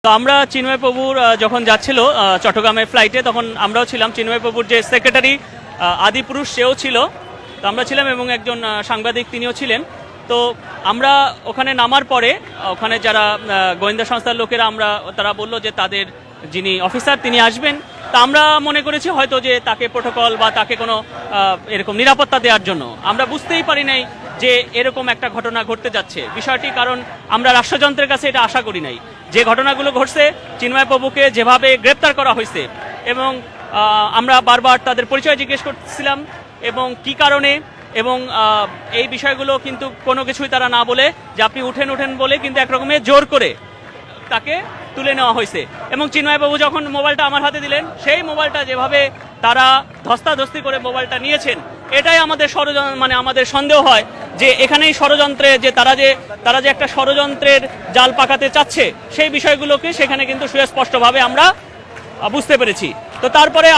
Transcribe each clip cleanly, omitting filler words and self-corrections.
তো আমরা চিন্ময় প্রভুর যখন যাচ্ছিল চট্টগ্রামের ফ্লাইটে, তখন আমরাও ছিলাম। চিন্ময় প্রভুর যে সেক্রেটারি আদিপুরুষ সেও ছিল, তো আমরা ছিলাম, এবং একজন সাংবাদিক তিনিও ছিলেন। তো আমরা ওখানে নামার পরে ওখানে যারা গোয়েন্দা সংস্থার লোকেরা তারা বললো যে তাদের যিনি অফিসার তিনি আসবেন। তা আমরা মনে করেছি হয়তো যে তাকে প্রোটোকল বা তাকে কোনো এরকম নিরাপত্তা দেওয়ার জন্য। আমরা বুঝতেই পারি নাই যে এরকম একটা ঘটনা ঘটতে যাচ্ছে বিষয়টি, কারণ আমরা রাষ্ট্রযন্ত্রের কাছে এটা আশা করি নাই। যে ঘটনাগুলো ঘটছে, চিন্ময় প্রভুকে যেভাবে গ্রেপ্তার করা হয়েছে, এবং আমরা বারবার তাদের পরিচয় জিজ্ঞেস করছিলাম এবং কি কারণে, এবং এই বিষয়গুলো কিন্তু কোনো কিছুই তারা না বলে যে আপনি উঠেন বলে কিন্তু একরকমের জোর করে তাকে তুলে নেওয়া হয়েছে। এবং চিন্ময়বাবু যখন মোবাইলটা আমার হাতে দিলেন, সেই মোবাইলটা যেভাবে তারা ধস্তাধস্তি করে মোবাইলটা নিয়েছেন, এটাই আমাদের আমাদের সন্দেহ হয় যে এখানেই ষড়যন্ত্রে যে তারা যে একটা ষড়যন্ত্রের জাল পাকাতে চাচ্ছে, সেই বিষয়গুলোকে সেখানে কিন্তু সুস্পষ্টভাবে আমরা বুঝতে পেরেছি। তো তারপরে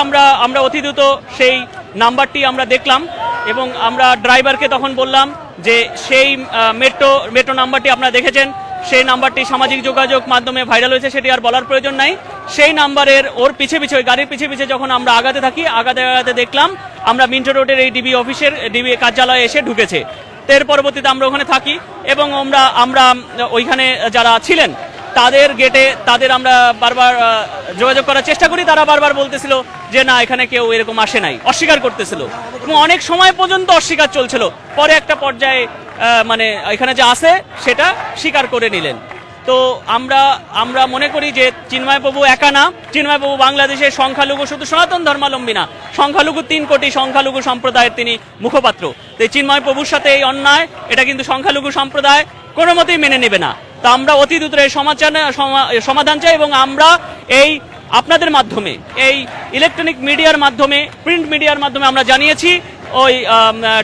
আমরা অতি দ্রুত সেই নাম্বারটি আমরা দেখলাম, এবং আমরা ড্রাইভারকে তখন বললাম যে সেই মেট্রো নাম্বারটি আপনারা দেখেছেন, সেই নাম্বারটি সামাজিক যোগাযোগ মাধ্যমে ভাইরাল হয়েছে, সেটি আর বলার প্রয়োজন নাই। সেই নাম্বারের ওর পিছে ওই গাড়ির পিছে যখন আমরা আগাতে থাকি, আগাতে দেখলাম আমরা মিন্টো রোডের এই ডিবি কার্যালয়ে এসে ঢুকেছে। এর পরবর্তীতে আমরা ওখানে থাকি, এবং আমরা ওইখানে যারা ছিলেন তাদের গেটে আমরা বারবার যোগাযোগ করার চেষ্টা করি। তারা বারবার বলতেছিল যে না, এখানে কেউ এরকম আসে নাই, অস্বীকার করতেছিল, এবং অনেক সময় পর্যন্ত অস্বীকার চলছিল। পরে একটা পর্যায়ে এখানে যে আছে সেটা স্বীকার করে নিলেন। তো আমরা মনে করি যে চিন্ময় প্রভু একা না, চিন্ময় প্রভু বাংলাদেশের সংখ্যালঘু, শুধু সনাতন ধর্মাবলম্বী না, সংখ্যালঘু 3 কোটি সংখ্যালঘু সম্প্রদায়ের তিনি মুখপাত্র। তো চিন্ময় প্রভুর সাথে এই অন্যায়, এটা কিন্তু সংখ্যালঘু সম্প্রদায় কোনো মতেই মেনে নেবে না। তো আমরা অতি দ্রুত এই সমাধান চাই, এবং আমরা এই আপনাদের মাধ্যমে, এই ইলেকট্রনিক মিডিয়ার মাধ্যমে, প্রিন্ট মিডিয়ার মাধ্যমে আমরা জানিয়েছি, ওই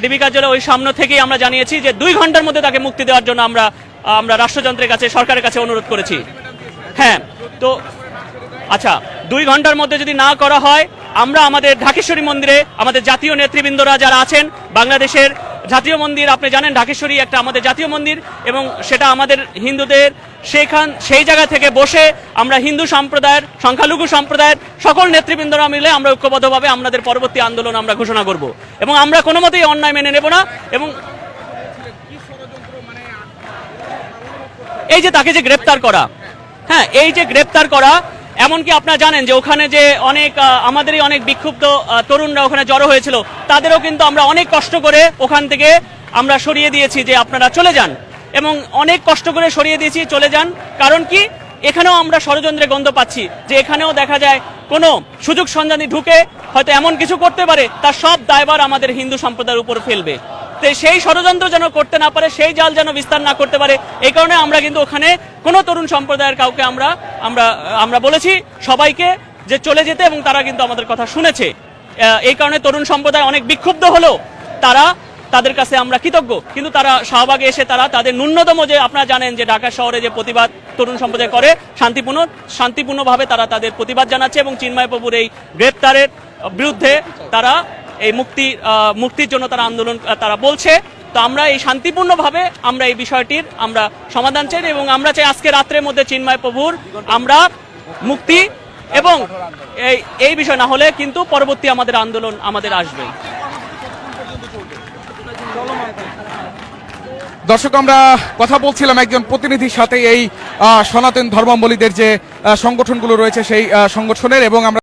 ডিবি কার্যালয় ওই সামনে থেকেই আমরা জানিয়েছি যে 2 ঘন্টার মধ্যে তাকে মুক্তি দেওয়ার জন্য আমরা রাষ্ট্রযন্ত্রের কাছে, সরকারের কাছে অনুরোধ করেছি। হ্যাঁ, তো আচ্ছা, 2 ঘন্টার মধ্যে যদি না করা হয়, আমরা আমাদের ঢাকেশ্বরী মন্দিরে আমাদের জাতীয় নেতৃবৃন্দরা যারা আছেন, বাংলাদেশের জাতীয় মন্দির, আপনি জানেন ঢাকেশ্বরী একটা আমাদের জাতীয় মন্দির, এবং সেটা আমাদের হিন্দুদের, সেই জায়গা থেকে বসে আমরা হিন্দু সম্প্রদায়ের, সংখ্যালঘু সম্প্রদায়ের সকল নেতৃবৃন্দরা মিলে আমরা ঐক্যবদ্ধভাবে আমাদের পরবর্তী আন্দোলন আমরা ঘোষণা করব, এবং আমরা কোনো মতেই অন্যায় মেনে নেব না। এবং এই যে তাকে যে গ্রেপ্তার করা, হ্যাঁ, এই যে গ্রেপ্তার করা, এমনকি আপনারা জানেন যে ওখানে যে আমাদেরই অনেক বিক্ষুব্ধ তরুণরা ওখানে জড়ো হয়েছিল, তাদেরও কিন্তু আমরা অনেক কষ্ট করে ওখান থেকে আমরা সরিয়ে দিয়েছি যে আপনারা চলে যান, এবং অনেক কষ্ট করে সরিয়ে দিয়েছি, চলে যান। কারণ কি, এখানেও আমরা ষড়যন্ত্রের গন্ধ পাচ্ছি যে এখানেও দেখা যায় কোনো সুযোগ সন্ধানী ঢুকে হয়তো এমন কিছু করতে পারে, তার সব দায়ভার আমাদের হিন্দু সম্প্রদায়ের উপর ফেলবে। তো সেই ষড়যন্ত্র যেন করতে না পারে, সেই জাল যেন বিস্তার না করতে পারে, এই কারণে আমরা কিন্তু ওখানে কোনো তরুণ সম্প্রদায়ের কাউকে আমরা বলেছি সবাইকে যে চলে যেতে, এবং তারা কিন্তু আমাদের কথা শুনেছে। এই কারণে তরুণ সম্প্রদায় অনেক বিক্ষুব্ধ হলো, তাদের কাছে আমরা কৃতজ্ঞ। কিন্তু তারা শাহবাগে এসে তাদের ন্যূনতম, যে আপনারা জানেন যে ঢাকা শহরে যে প্রতিবাদ তরুণ সম্প্রদায় করে, শান্তিপূর্ণভাবে তারা তাদের প্রতিবাদ জানাচ্ছে, এবং চিন্ময় প্রভুর এই গ্রেপ্তারের বিরুদ্ধে তারা এই মুক্তির জন্য তারা আন্দোলন তারা বলছে। তো আমরা এই শান্তিপূর্ণভাবে আমরা এই বিষয়টির আমরা সমাধান চাই, এবং আমরা চাই আজকে রাত্রের মধ্যে চিন্ময় প্রভুর আমরা মুক্তি, এবং এই বিষয় না হলে কিন্তু পরবর্তী আমাদের আন্দোলন আমাদের আসবে। দর্শক, আমরা কথা বলছিলাম একজন প্রতিনিধির সাথে এই সনাতন ধর্মাবলম্বীদের যে সংগঠনগুলো রয়েছে সেই সংগঠনের, এবং আমরা